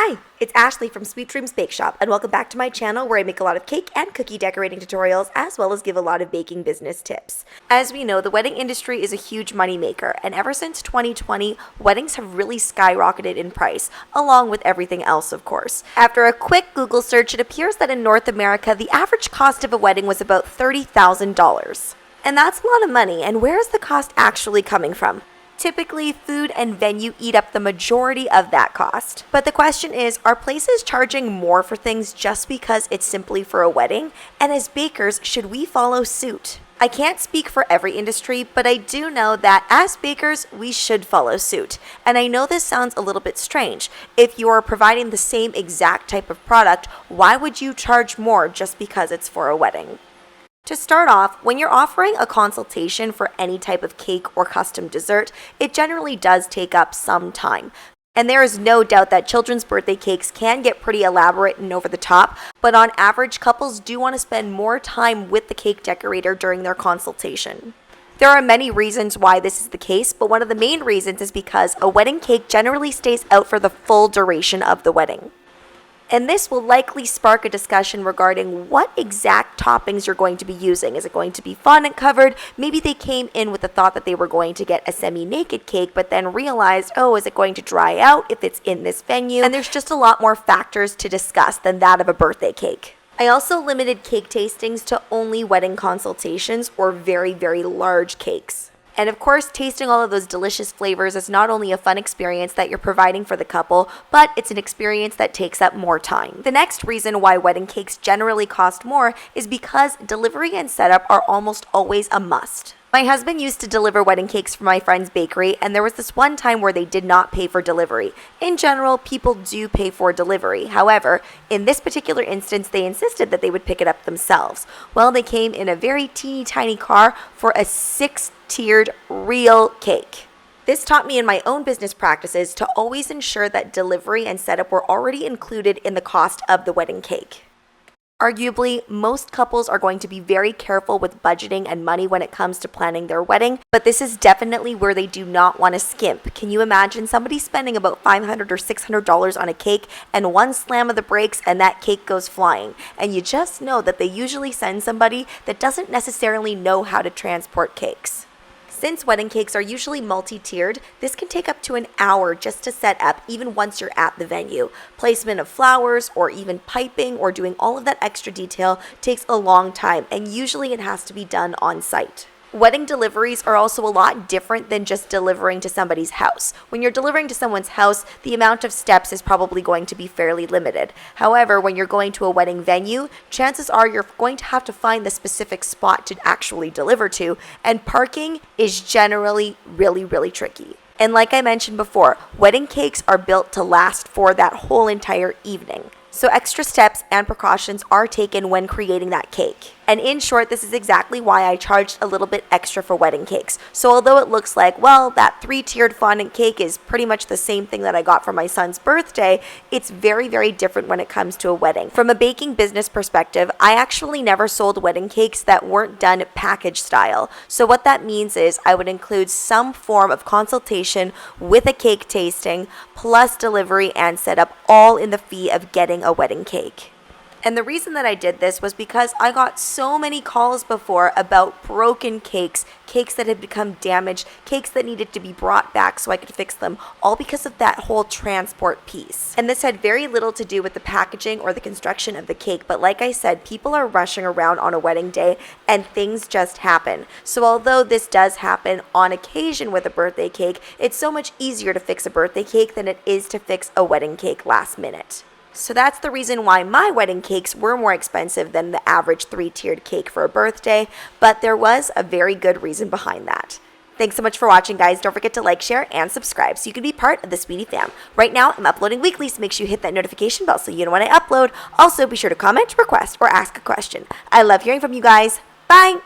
Hi, it's Ashleigh from Sweet Dreams Bake Shop, and welcome back to my channel where I make a lot of cake and cookie decorating tutorials as well as give a lot of baking business tips. As we know, the wedding industry is a huge money maker, and ever since 2020, weddings have really skyrocketed in price, along with everything else, of course. After a quick Google search, it appears that in North America, the average cost of a wedding was about $30,000. And that's a lot of money, and where is the cost actually coming from? Typically, food and venue eat up the majority of that cost. But the question is, are places charging more for things just because it's simply for a wedding? And as bakers, should we follow suit? I can't speak for every industry, but I do know that as bakers, we should follow suit. And I know this sounds a little bit strange. If you are providing the same exact type of product, why would you charge more just because it's for a wedding? To start off, when you're offering a consultation for any type of cake or custom dessert, it generally does take up some time. And there is no doubt that children's birthday cakes can get pretty elaborate and over the top, but on average, couples do want to spend more time with the cake decorator during their consultation. There are many reasons why this is the case, but one of the main reasons is because a wedding cake generally stays out for the full duration of the wedding. And this will likely spark a discussion regarding what exact toppings you're going to be using. Is it going to be fondant covered? Maybe they came in with the thought that they were going to get a semi-naked cake, but then realized, oh, is it going to dry out if it's in this venue? And there's just a lot more factors to discuss than that of a birthday cake. I also limited cake tastings to only wedding consultations or very, very large cakes. And of course, tasting all of those delicious flavors is not only a fun experience that you're providing for the couple, but it's an experience that takes up more time. The next reason why wedding cakes generally cost more is because delivery and setup are almost always a must. My husband used to deliver wedding cakes for my friend's bakery, and there was this one time where they did not pay for delivery. In general, people do pay for delivery. However, in this particular instance, they insisted that they would pick it up themselves. Well, they came in a very teeny tiny car for a 6-tiered real cake. This taught me in my own business practices to always ensure that delivery and setup were already included in the cost of the wedding cake. Arguably, most couples are going to be very careful with budgeting and money when it comes to planning their wedding, but this is definitely where they do not want to skimp. Can you imagine somebody spending about $500 or $600 on a cake and one slam of the brakes and that cake goes flying? And you just know that they usually send somebody that doesn't necessarily know how to transport cakes. Since wedding cakes are usually multi-tiered, this can take up to an hour just to set up even once you're at the venue. Placement of flowers or even piping or doing all of that extra detail takes a long time, and usually it has to be done on site. Wedding deliveries are also a lot different than just delivering to somebody's house. When you're delivering to someone's house, the amount of steps is probably going to be fairly limited. However, when you're going to a wedding venue, chances are you're going to have to find the specific spot to actually deliver to, and parking is generally really, really tricky. And like I mentioned before, wedding cakes are built to last for that whole entire evening. So extra steps and precautions are taken when creating that cake. And in short, this is exactly why I charged a little bit extra for wedding cakes. So although it looks like, well, that 3-tiered fondant cake is pretty much the same thing that I got for my son's birthday, it's very, very different when it comes to a wedding. From a baking business perspective, I actually never sold wedding cakes that weren't done package style. So what that means is I would include some form of consultation with a cake tasting, plus delivery and setup, all in the fee of getting a wedding cake. And the reason that I did this was because I got so many calls before about broken cakes, cakes that had become damaged, cakes that needed to be brought back so I could fix them, all because of that whole transport piece. And this had very little to do with the packaging or the construction of the cake, but like I said, people are rushing around on a wedding day and things just happen. So although this does happen on occasion with a birthday cake, it's so much easier to fix a birthday cake than it is to fix a wedding cake last minute. So that's the reason why my wedding cakes were more expensive than the average 3-tiered cake for a birthday, but there was a very good reason behind that. Thanks so much for watching, guys. Don't forget to like, share, and subscribe so you can be part of the Sweetie fam. Right now, I'm uploading weekly, so make sure you hit that notification bell so you know when I upload. Also, be sure to comment, request, or ask a question. I love hearing from you guys. Bye!